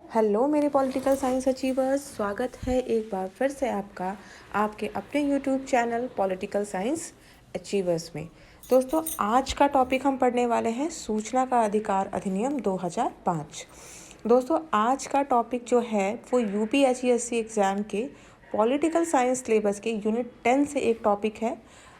Hello मेरे political science achievers, स्वागत है एक बार फिर से आपका आपके अपने YouTube channel political science achievers में। दोस्तों, आज का टॉपिक हम पढ़ने वाले हैं सूचना का अधिकार अधिनियम 2005। दोस्तों, आज का टॉपिक जो है वो यूपीएससी एग्ज़ाम के पॉलिटिकल साइंस सिलेबस के यूनिट 10 से एक टॉपिक है।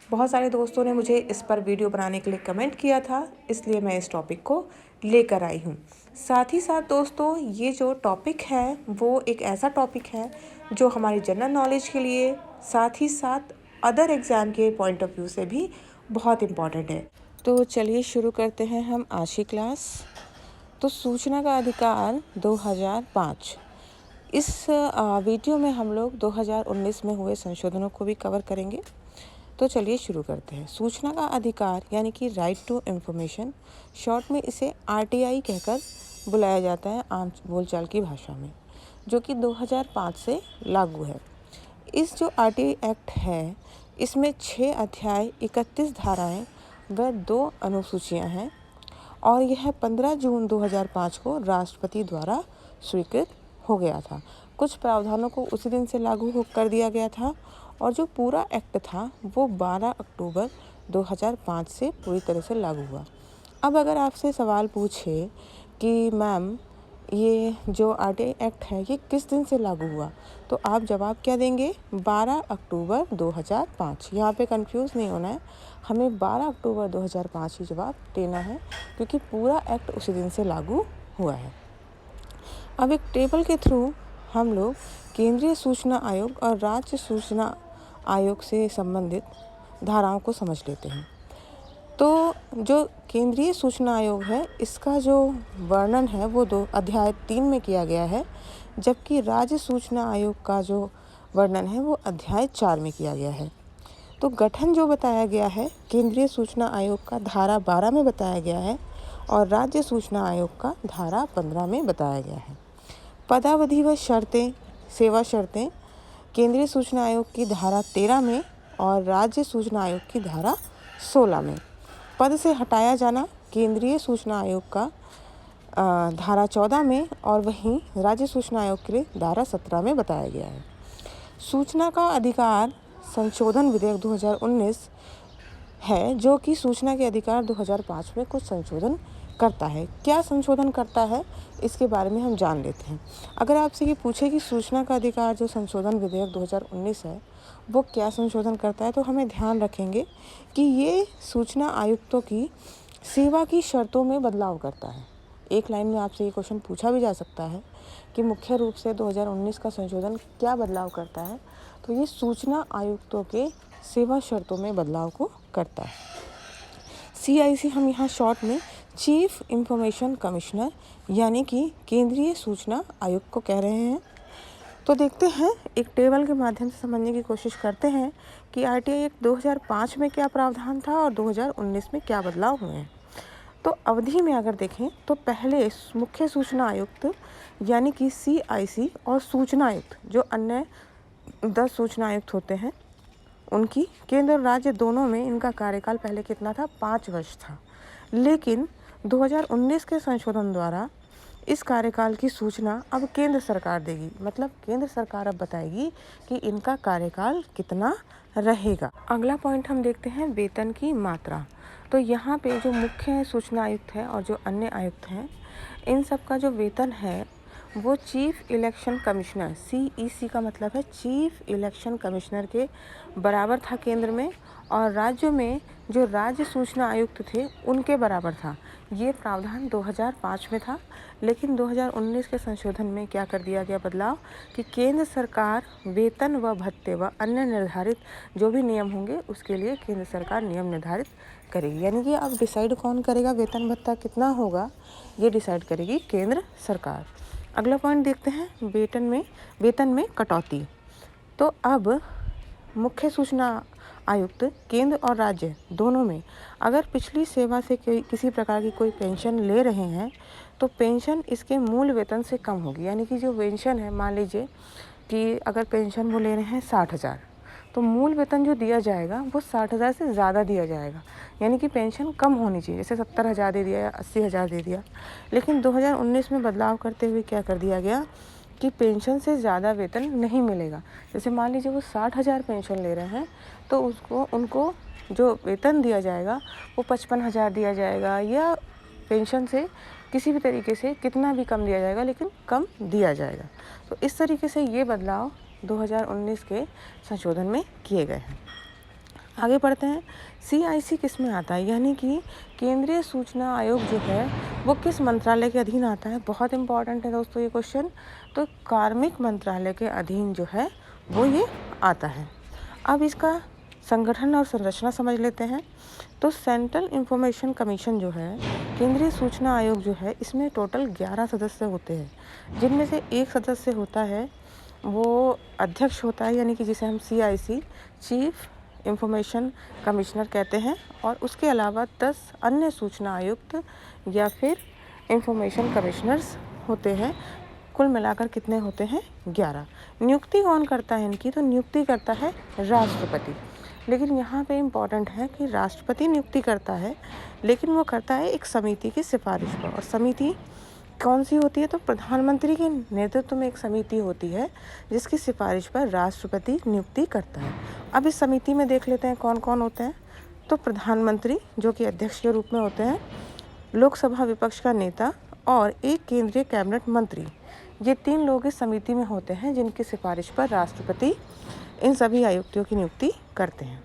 बहुत सारे दोस्तों ने मुझे इस पर वीडियो बनाने के लिए कमेंट किया था, इसलिए मैं इस टॉपिक को लेकर आई हूँ। साथ ही साथ दोस्तों, ये जो टॉपिक है वो एक ऐसा टॉपिक है जो हमारी जनरल नॉलेज के लिए, साथ ही साथ अदर एग्ज़ाम के पॉइंट ऑफ व्यू से भी बहुत इम्पॉर्टेंट है। तो चलिए शुरू करते हैं हम आज की क्लास। तो सूचना का अधिकार 2005, इस वीडियो में हम लोग 2019 में हुए संशोधनों को भी कवर करेंगे। तो चलिए शुरू करते हैं। सूचना का अधिकार यानी कि राइट टू इन्फॉर्मेशन, शॉर्ट में इसे आरटीआई कहकर बुलाया जाता है आम बोलचाल की भाषा में, जो कि 2005 से लागू है। इस जो आरटीआई एक्ट है, इसमें 6 अध्याय, 31 धाराएं व 2 अनुसूचियां हैं और यह 15 जून 2005 को राष्ट्रपति द्वारा स्वीकृत हो गया था। कुछ प्रावधानों को उसी दिन से लागू कर दिया गया था और जो पूरा एक्ट था वो 12 अक्टूबर 2005 से पूरी तरह से लागू हुआ। अब अगर आपसे सवाल पूछे कि मैम ये जो आरटीआई एक्ट है ये किस दिन से लागू हुआ, तो आप जवाब क्या देंगे? 12 अक्टूबर 2005। यहाँ पे कंफ्यूज नहीं होना है, हमें 12 अक्टूबर 2005 ही जवाब देना है, क्योंकि पूरा एक्ट उसी दिन से लागू हुआ है। अब एक टेबल के थ्रू हम लोग केंद्रीय सूचना आयोग और राज्य सूचना आयोग से संबंधित धाराओं को समझ लेते हैं। तो जो केंद्रीय सूचना आयोग है, इसका जो वर्णन है वो अध्याय 3 में किया गया है, जबकि राज्य सूचना आयोग का जो वर्णन है वो अध्याय 4 में किया गया है। तो गठन जो बताया गया है केंद्रीय सूचना आयोग का धारा 12 में बताया गया है और राज्य सूचना आयोग का धारा 15 में बताया गया है। पदावधि व शर्तें, सेवा शर्तें केंद्रीय सूचना आयोग की धारा 13 में और राज्य सूचना आयोग की धारा 16 में। पद से हटाया जाना केंद्रीय सूचना आयोग का धारा 14 में और वहीं राज्य सूचना आयोग के लिए धारा 17 में बताया गया है। सूचना का अधिकार संशोधन विधेयक 2019 है, जो कि सूचना के अधिकार 2005 में कुछ संशोधन करता है। क्या संशोधन करता है, इसके बारे में हम जान लेते हैं। अगर आपसे ये पूछे कि सूचना का अधिकार जो संशोधन विधेयक 2019 है वो क्या संशोधन करता है, तो हमें ध्यान रखेंगे कि ये सूचना आयुक्तों की सेवा की शर्तों में बदलाव करता है। एक लाइन में आपसे ये क्वेश्चन पूछा भी जा सकता है कि मुख्य रूप से 2019 का संशोधन क्या बदलाव करता है, तो ये सूचना आयुक्तों के सेवा शर्तों में बदलाव को करता है। CIC हम यहाँ शॉर्ट में चीफ इंफॉर्मेशन कमिश्नर यानी कि केंद्रीय सूचना आयुक्त को कह रहे हैं। तो देखते हैं, एक टेबल के माध्यम से समझने की कोशिश करते हैं कि आरटीआई एक्ट 2005 में क्या प्रावधान था और 2019 में क्या बदलाव हुए हैं। तो अवधि में अगर देखें तो पहले मुख्य सूचना आयुक्त यानी कि CIC और सूचना आयुक्त, जो अन्य 10 सूचना आयुक्त होते हैं, उनकी केंद्र और राज्य दोनों में इनका कार्यकाल पहले कितना था? 5 वर्ष था। लेकिन 2019 के संशोधन द्वारा इस कार्यकाल की सूचना अब केंद्र सरकार देगी, मतलब केंद्र सरकार अब बताएगी कि इनका कार्यकाल कितना रहेगा। अगला पॉइंट हम देखते हैं वेतन की मात्रा। तो यहाँ पे जो मुख्य सूचना आयुक्त है और जो अन्य आयुक्त हैं, इन सब का जो वेतन है वो चीफ इलेक्शन कमिश्नर, CEC का मतलब है चीफ इलेक्शन कमिश्नर के बराबर था केंद्र में, और राज्य में जो राज्य सूचना आयुक्त थे उनके बराबर था। ये प्रावधान 2005 में था, लेकिन 2019 के संशोधन में क्या कर दिया गया बदलाव कि केंद्र सरकार वेतन व भत्ते व अन्य निर्धारित जो भी नियम होंगे उसके लिए केंद्र सरकार नियम निर्धारित करेगी। यानी कि अब डिसाइड कौन करेगा वेतन भत्ता कितना होगा, ये डिसाइड करेगी केंद्र सरकार। अगला पॉइंट देखते हैं वेतन में कटौती। तो अब मुख्य सूचना आयुक्त केंद्र और राज्य दोनों में अगर पिछली सेवा से किसी प्रकार की कोई पेंशन ले रहे हैं तो पेंशन इसके मूल वेतन से कम होगी। यानी कि जो पेंशन है, मान लीजिए कि अगर पेंशन वो ले रहे हैं 60,000, तो मूल वेतन जो दिया जाएगा वो 60,000 से ज़्यादा दिया जाएगा, यानी कि पेंशन कम होनी चाहिए। जैसे 70,000 दे दिया या 80,000 दे दिया, लेकिन 2019 में बदलाव करते हुए क्या कर दिया गया कि पेंशन से ज़्यादा वेतन नहीं मिलेगा। जैसे मान लीजिए वो 60,000 पेंशन ले रहे हैं तो उनको जो वेतन दिया जाएगा वो 55,000 दिया जाएगा, या पेंशन से किसी भी तरीके से कितना भी कम दिया जाएगा, लेकिन कम दिया जाएगा। तो इस तरीके से ये बदलाव 2019 के संशोधन में किए गए हैं। आगे बढ़ते हैं। CIC किस में आता है, यानी कि केंद्रीय सूचना आयोग जो है वो किस मंत्रालय के अधीन आता है। बहुत इंपॉर्टेंट है दोस्तों ये क्वेश्चन। तो कार्मिक मंत्रालय के अधीन जो है वो ये आता है। अब इसका संगठन और संरचना समझ लेते हैं। तो सेंट्रल इंफॉर्मेशन कमीशन जो है, केंद्रीय सूचना आयोग जो है, इसमें टोटल 11 सदस्य होते हैं, जिनमें से एक सदस्य होता है वो अध्यक्ष होता है, यानी कि जिसे हम CIC चीफ इंफॉर्मेशन कमिश्नर कहते हैं, और उसके अलावा 10 अन्य सूचना आयुक्त या फिर इंफॉर्मेशन कमिश्नर्स होते हैं। कुल मिलाकर कितने होते हैं? 11। नियुक्ति कौन करता है इनकी? तो नियुक्ति करता है राष्ट्रपति। लेकिन यहाँ पे इम्पॉर्टेंट है कि राष्ट्रपति नियुक्ति करता है, लेकिन वो करता है एक समिति की सिफारिश पर। और समिति कौन सी होती है? तो प्रधानमंत्री के नेतृत्व में एक समिति होती है जिसकी सिफारिश पर राष्ट्रपति नियुक्ति करता है। अब इस समिति में देख लेते हैं कौन कौन होते हैं। तो प्रधानमंत्री जो कि अध्यक्ष के रूप में होते हैं, लोकसभा विपक्ष का नेता और एक केंद्रीय कैबिनेट मंत्री, ये 3 लोग इस समिति में होते हैं जिनकी सिफारिश पर राष्ट्रपति इन सभी आयुक्तों की नियुक्ति करते हैं।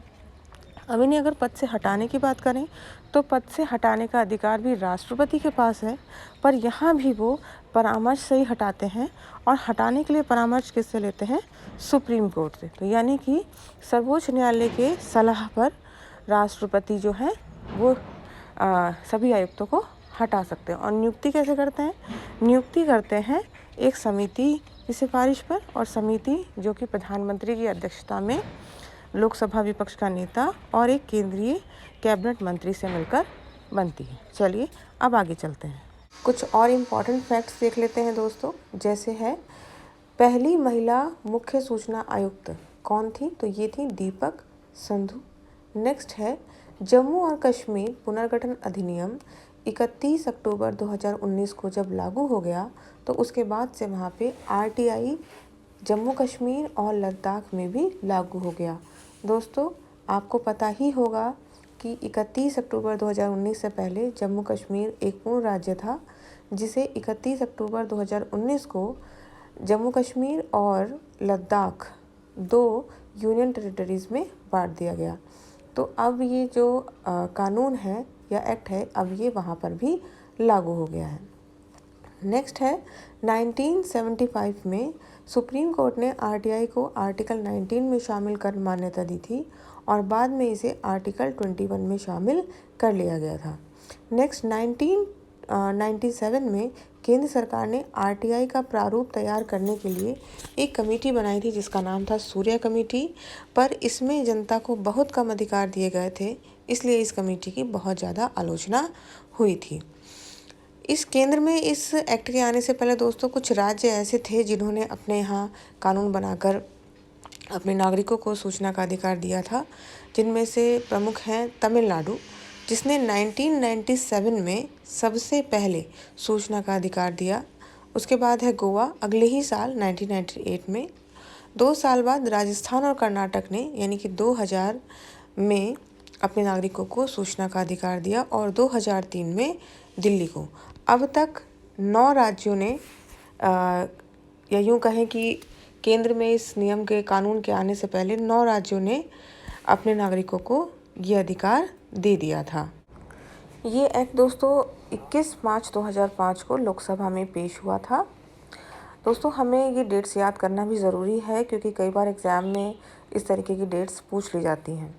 अब इन्हें अगर पद से हटाने की बात करें तो पद से हटाने का अधिकार भी राष्ट्रपति के पास है, पर यहाँ भी वो परामर्श से ही हटाते हैं। और हटाने के लिए परामर्श किससे लेते हैं? सुप्रीम कोर्ट से। तो यानी कि सर्वोच्च न्यायालय के सलाह पर राष्ट्रपति जो है वो सभी आयुक्तों को हटा सकते हैं। और नियुक्ति कैसे करते हैं? नियुक्ति करते हैं एक समिति की सिफारिश पर, और समिति जो कि प्रधानमंत्री की अध्यक्षता में लोकसभा विपक्ष का नेता और एक केंद्रीय कैबिनेट मंत्री से मिलकर बनती है। चलिए अब आगे चलते हैं। कुछ और इम्पॉर्टेंट फैक्ट्स देख लेते हैं दोस्तों। जैसे है, पहली महिला मुख्य सूचना आयुक्त कौन थी? तो ये थी दीपक संधू। नेक्स्ट है, जम्मू और कश्मीर पुनर्गठन अधिनियम 31 अक्टूबर 2019 को जब लागू हो गया तो उसके बाद से वहाँ पे RTI जम्मू कश्मीर और लद्दाख में भी लागू हो गया। दोस्तों आपको पता ही होगा कि 31 अक्टूबर 2019 से पहले जम्मू कश्मीर एक पूर्ण राज्य था, जिसे 31 अक्टूबर 2019 को जम्मू कश्मीर और लद्दाख 2 यूनियन टेरिटरीज़ में बांट दिया गया। तो अब ये जो कानून है या एक्ट है, अब ये वहाँ पर भी लागू हो गया है। नेक्स्ट है, 1975 में सुप्रीम कोर्ट ने RTI को आर्टिकल 19 में शामिल कर मान्यता दी थी, और बाद में इसे आर्टिकल 21 में शामिल कर लिया गया था। नेक्स्ट, 1997 में केंद्र सरकार ने RTI का प्रारूप तैयार करने के लिए एक कमेटी बनाई थी जिसका नाम था सूर्या कमेटी, पर इसमें जनता को बहुत कम अधिकार दिए गए थे, इसलिए इस कमेटी की बहुत ज़्यादा आलोचना हुई थी। इस केंद्र में इस एक्ट के आने से पहले दोस्तों कुछ राज्य ऐसे थे जिन्होंने अपने यहाँ कानून बनाकर अपने नागरिकों को सूचना का अधिकार दिया था, जिनमें से प्रमुख हैं तमिलनाडु, जिसने 1997 में सबसे पहले सूचना का अधिकार दिया। उसके बाद है गोवा अगले ही साल 1998 में। 2 साल बाद राजस्थान और कर्नाटक ने यानी कि 2000 में अपने नागरिकों को सूचना का अधिकार दिया, और 2003 में दिल्ली को। अब तक 9 राज्यों ने या यूँ कहें कि केंद्र में इस नियम के कानून के आने से पहले 9 राज्यों ने अपने नागरिकों को ये अधिकार दे दिया था। ये एक्ट दोस्तों 21 मार्च 2005 को लोकसभा में पेश हुआ था। दोस्तों हमें ये डेट्स याद करना भी ज़रूरी है, क्योंकि कई बार एग्ज़ाम में इस तरीके की डेट्स पूछ ली जाती हैं।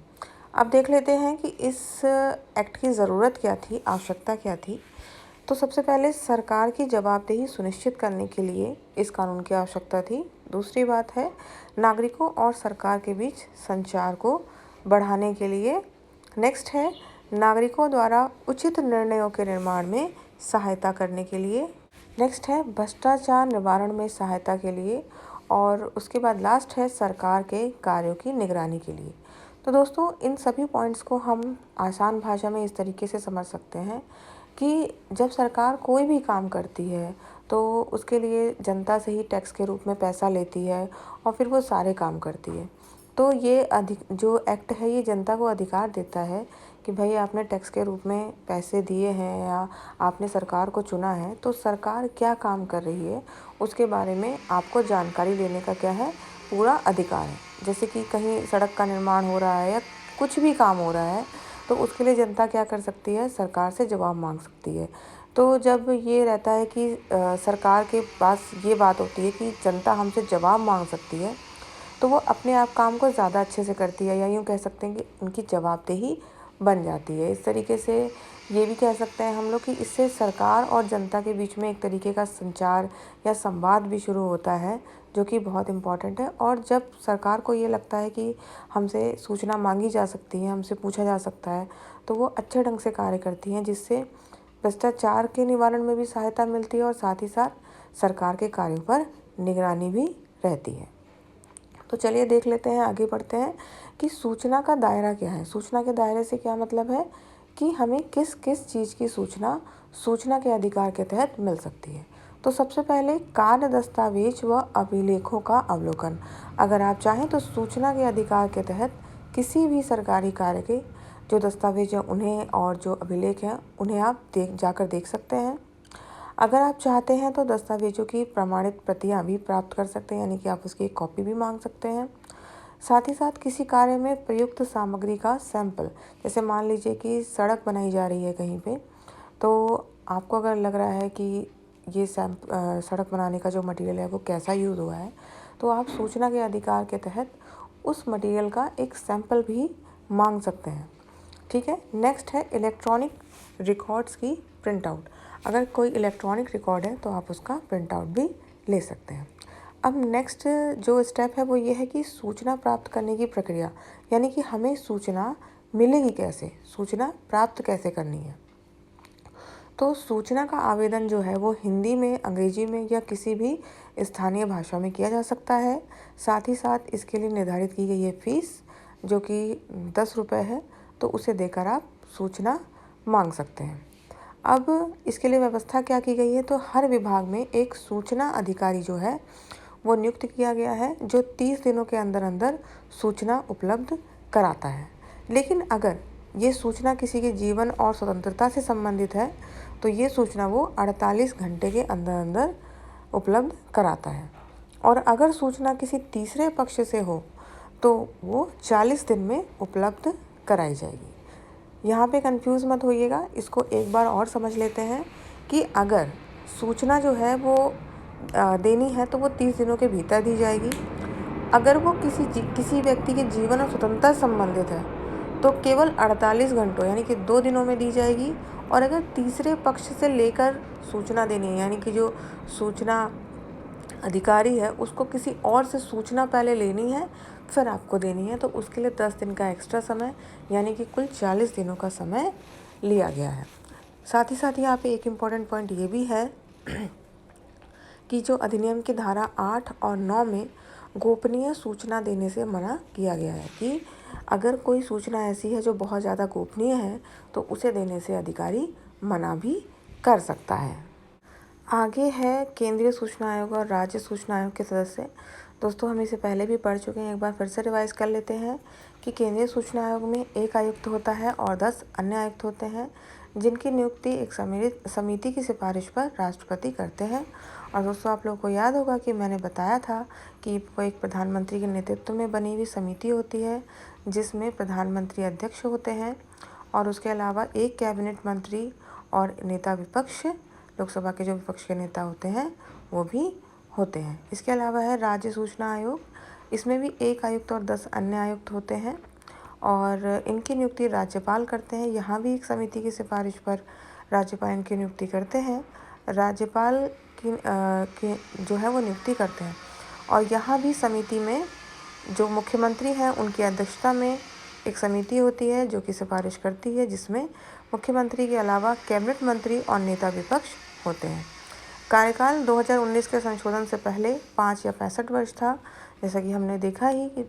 अब देख लेते हैं कि इस एक्ट की ज़रूरत क्या थी, आवश्यकता क्या थी। तो सबसे पहले सरकार की जवाबदेही सुनिश्चित करने के लिए इस कानून की आवश्यकता थी। दूसरी बात है नागरिकों और सरकार के बीच संचार को बढ़ाने के लिए। नेक्स्ट है नागरिकों द्वारा उचित निर्णयों के निर्माण में सहायता करने के लिए। नेक्स्ट है भ्रष्टाचार निवारण में सहायता के लिए। और उसके बाद लास्ट है सरकार के कार्यों की निगरानी के लिए। तो दोस्तों इन सभी पॉइंट्स को हम आसान भाषा में इस तरीके से समझ सकते हैं कि जब सरकार कोई भी काम करती है तो उसके लिए जनता से ही टैक्स के रूप में पैसा लेती है और फिर वो सारे काम करती है। तो ये जो एक्ट है ये जनता को अधिकार देता है कि भाई आपने टैक्स के रूप में पैसे दिए हैं या आपने सरकार को चुना है तो सरकार क्या काम कर रही है उसके बारे में आपको जानकारी लेने का क्या है, पूरा अधिकार है। जैसे कि कहीं सड़क का निर्माण हो रहा है या कुछ भी काम हो रहा है तो उसके लिए जनता क्या कर सकती है, सरकार से जवाब मांग सकती है। तो जब ये रहता है कि सरकार के पास ये बात होती है कि जनता हमसे जवाब मांग सकती है तो वो अपने आप काम को ज़्यादा अच्छे से करती है, या यूँ कह सकते हैं कि उनकी जवाबदेही बन जाती है। इस तरीके से ये भी कह सकते हैं हम लोग कि इससे सरकार और जनता के बीच में एक तरीके का संचार या संवाद भी शुरू होता है, जो कि बहुत इम्पॉर्टेंट है। और जब सरकार को ये लगता है कि हमसे सूचना मांगी जा सकती है, हमसे पूछा जा सकता है, तो वो अच्छे ढंग से कार्य करती हैं, जिससे भ्रष्टाचार के निवारण में भी सहायता मिलती है और साथ ही साथ सरकार के कार्यों पर निगरानी भी रहती है। तो चलिए देख लेते हैं, आगे बढ़ते हैं कि सूचना का दायरा क्या है। सूचना के दायरे से क्या मतलब है कि हमें किस किस चीज़ की सूचना के अधिकार के तहत मिल सकती है। तो सबसे पहले कार्य दस्तावेज व अभिलेखों का अवलोकन। अगर आप चाहें तो सूचना के अधिकार के तहत किसी भी सरकारी कार्य के जो दस्तावेज हैं उन्हें और जो अभिलेख हैं उन्हें आप जाकर देख सकते हैं। अगर आप चाहते हैं तो दस्तावेजों की प्रमाणित प्रतियां भी प्राप्त कर सकते हैं, यानी कि आप उसकी एक कॉपी भी मांग सकते हैं। साथ ही साथ किसी कार्य में प्रयुक्त सामग्री का सैंपल, जैसे मान लीजिए कि सड़क बनाई जा रही है कहीं पे, तो आपको अगर लग रहा है कि ये सड़क बनाने का जो मटेरियल है वो कैसा यूज़ हुआ है, तो आप सूचना के अधिकार के तहत उस मटेरियल का एक सैंपल भी मांग सकते हैं। ठीक है। नेक्स्ट है इलेक्ट्रॉनिक रिकॉर्ड्स की प्रिंट आउट। अगर कोई इलेक्ट्रॉनिक रिकॉर्ड है तो आप उसका प्रिंट आउट भी ले सकते हैं। अब नेक्स्ट जो स्टेप है वो ये है कि सूचना प्राप्त करने की प्रक्रिया, यानी कि हमें सूचना मिलेगी कैसे, सूचना प्राप्त कैसे करनी है। तो सूचना का आवेदन जो है वो हिंदी में, अंग्रेजी में या किसी भी स्थानीय भाषा में किया जा सकता है। साथ ही साथ इसके लिए निर्धारित की गई है फीस, जो कि 10 रुपये है, तो उसे देकर आप सूचना मांग सकते हैं। अब इसके लिए व्यवस्था क्या की गई है, तो हर विभाग में एक सूचना अधिकारी जो है वो नियुक्त किया गया है, जो 30 दिनों के अंदर अंदर सूचना उपलब्ध कराता है। लेकिन अगर ये सूचना किसी के जीवन और स्वतंत्रता से संबंधित है तो ये सूचना वो 48 घंटे के अंदर अंदर उपलब्ध कराता है। और अगर सूचना किसी तीसरे पक्ष से हो तो वो 40 दिन में उपलब्ध कराई जाएगी। यहाँ पे कंफ्यूज मत होइएगा, इसको एक बार और समझ लेते हैं कि अगर सूचना जो है वो देनी है तो वो 30 दिनों के भीतर दी जाएगी। अगर वो किसी व्यक्ति के जीवन और स्वतंत्रता से संबंधित है तो केवल 48 घंटों यानी कि 2 दिनों में दी जाएगी। और अगर तीसरे पक्ष से लेकर सूचना देनी है, यानी कि जो सूचना अधिकारी है उसको किसी और से सूचना पहले लेनी है फिर आपको देनी है, तो उसके लिए 10 दिन का एक्स्ट्रा समय, यानी कि कुल 40 दिनों का समय लिया गया है। साथ ही साथ यहाँ पे एक इम्पॉर्टेंट पॉइंट ये भी है कि जो अधिनियम की धारा 8 और 9 में गोपनीय सूचना देने से मना किया गया है कि अगर कोई सूचना ऐसी है जो बहुत ज़्यादा गोपनीय है तो उसे देने से अधिकारी मना भी कर सकता है। आगे है केंद्रीय सूचना आयोग और राज्य सूचना आयोग के सदस्य। दोस्तों हम इसे पहले भी पढ़ चुके हैं, एक बार फिर से रिवाइज कर लेते हैं कि केंद्रीय सूचना आयोग में एक आयुक्त होता है और 10 अन्य आयुक्त होते हैं, जिनकी नियुक्ति एक समिति की सिफारिश पर राष्ट्रपति करते हैं। और दोस्तों आप लोगों को याद होगा कि मैंने बताया था कि वो एक प्रधानमंत्री के नेतृत्व में बनी हुई समिति होती है, जिसमें प्रधानमंत्री अध्यक्ष होते हैं और उसके अलावा एक कैबिनेट मंत्री और नेता विपक्ष, लोकसभा के जो विपक्ष के नेता होते हैं वो भी होते हैं। इसके अलावा है राज्य सूचना आयोग, इसमें भी एक आयुक्त और 10 अन्य आयुक्त होते हैं और इनकी नियुक्ति राज्यपाल करते हैं। यहाँ भी एक समिति की सिफारिश पर राज्यपाल इनकी नियुक्ति करते हैं। राज्यपाल की जो है वो नियुक्ति करते हैं और यहाँ भी समिति में जो मुख्यमंत्री हैं उनकी अध्यक्षता में एक समिति होती है जो कि सिफारिश करती है, जिसमें मुख्यमंत्री के अलावा कैबिनेट मंत्री और नेता विपक्ष होते हैं। कार्यकाल 2019 के संशोधन से पहले 5 या 65 वर्ष था। जैसा कि हमने देखा ही कि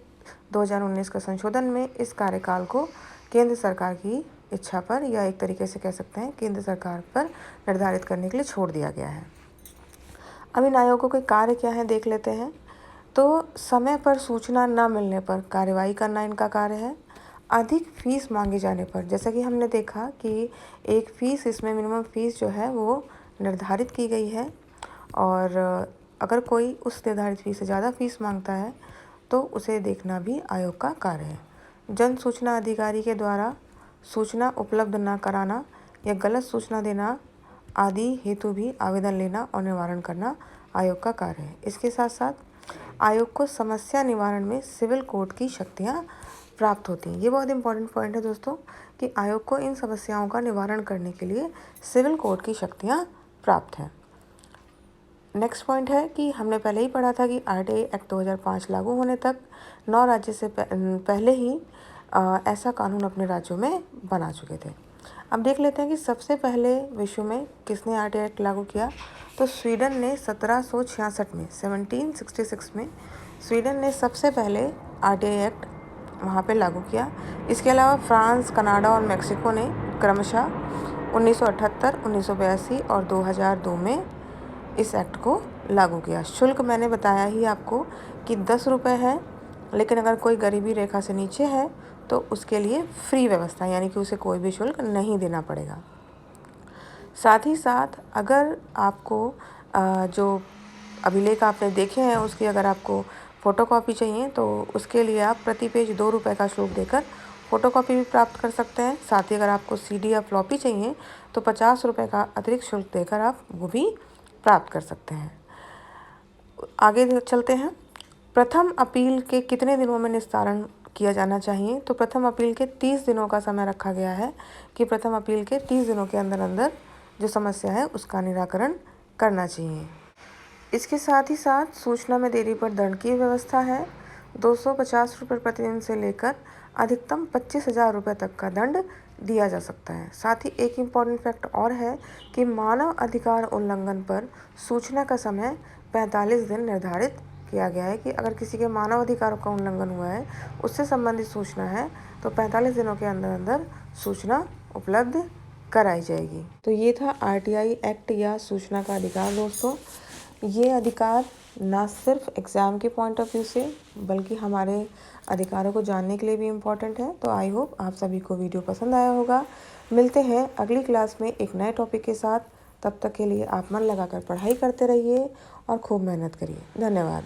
2019 के संशोधन में इस कार्यकाल को केंद्र सरकार की इच्छा पर, या एक तरीके से कह सकते हैं केंद्र सरकार पर निर्धारित करने के लिए छोड़ दिया गया है। अब इन आयोगों के कार्य क्या है देख लेते हैं। तो समय पर सूचना न मिलने पर कार्रवाई करना इनका कार्य है। अधिक फीस मांगे जाने पर, जैसा कि हमने देखा कि एक फ़ीस, इसमें मिनिमम फ़ीस जो है वो निर्धारित की गई है, और अगर कोई उस निर्धारित फ़ीस से ज़्यादा फ़ीस मांगता है तो उसे देखना भी आयोग का कार्य है। जन सूचना अधिकारी के द्वारा सूचना उपलब्ध न कराना या गलत सूचना देना आदि हेतु भी आवेदन लेना और निवारण करना आयोग का कार्य है। इसके साथ साथ आयोग को समस्या निवारण में सिविल कोर्ट की शक्तियाँ प्राप्त होती हैं। ये बहुत इंपॉर्टेंट पॉइंट है दोस्तों कि आयोग को इन समस्याओं का निवारण करने के लिए सिविल कोर्ट की शक्तियाँ प्राप्त हैं। नेक्स्ट पॉइंट है कि हमने पहले ही पढ़ा था कि आरटीआई एक्ट 2005 लागू होने तक 9 राज्य से पहले ही ऐसा कानून अपने राज्यों में बना चुके थे। अब देख लेते हैं कि सबसे पहले विश्व में किसने आरटीआई एक्ट लागू किया। तो स्वीडन ने 1766 में 1766 में स्वीडन ने सबसे पहले आरटीआई एक्ट वहाँ पे लागू किया। इसके अलावा फ्रांस, कनाडा और मेक्सिको ने क्रमशः 1978, 1982 और 2002 में इस एक्ट को लागू किया। शुल्क मैंने बताया ही आपको कि 10 रुपये है, लेकिन अगर कोई गरीबी रेखा से नीचे है तो उसके लिए फ्री व्यवस्था, यानी कि उसे कोई भी शुल्क नहीं देना पड़ेगा। साथ ही साथ अगर आपको जो अभिलेख आपने देखे हैं उसकी अगर आपको फ़ोटोकॉपी चाहिए तो उसके लिए आप प्रति पेज 2 रुपये का शुल्क देकर फ़ोटोकॉपी भी प्राप्त कर सकते हैं। साथ ही अगर आपको सीडी या फ्लॉपी चाहिए तो 50 रुपये का अतिरिक्त शुल्क देकर आप वो भी प्राप्त कर सकते हैं। आगे चलते हैं। प्रथम अपील के कितने दिनों में निस्तारण किया जाना चाहिए। तो प्रथम अपील के 30 दिनों का समय रखा गया है कि प्रथम अपील के 30 दिनों के अंदर अंदर जो समस्या है उसका निराकरण करना चाहिए। इसके साथ ही साथ सूचना में देरी पर दंड की व्यवस्था है। 250 रुपये प्रतिदिन से लेकर अधिकतम 25,000 रुपये तक का दंड दिया जा सकता है। साथ ही एक इम्पॉर्टेंट फैक्ट और है कि मानव अधिकार उल्लंघन पर सूचना का समय 45 दिन निर्धारित किया गया है कि अगर किसी के मानव अधिकारों का उल्लंघन हुआ है, उससे संबंधित सूचना है, तो 45 दिनों के अंदर अंदर सूचना उपलब्ध कराई जाएगी। तो ये था आरटीआई एक्ट या सूचना का अधिकार दोस्तों। ये अधिकार ना सिर्फ एग्ज़ाम के पॉइंट ऑफ व्यू से बल्कि हमारे अधिकारों को जानने के लिए भी इम्पॉर्टेंट है। तो आई होप आप सभी को वीडियो पसंद आया होगा। मिलते हैं अगली क्लास में एक नए टॉपिक के साथ। तब तक के लिए आप मन लगाकर पढ़ाई करते रहिए और खूब मेहनत करिए। धन्यवाद।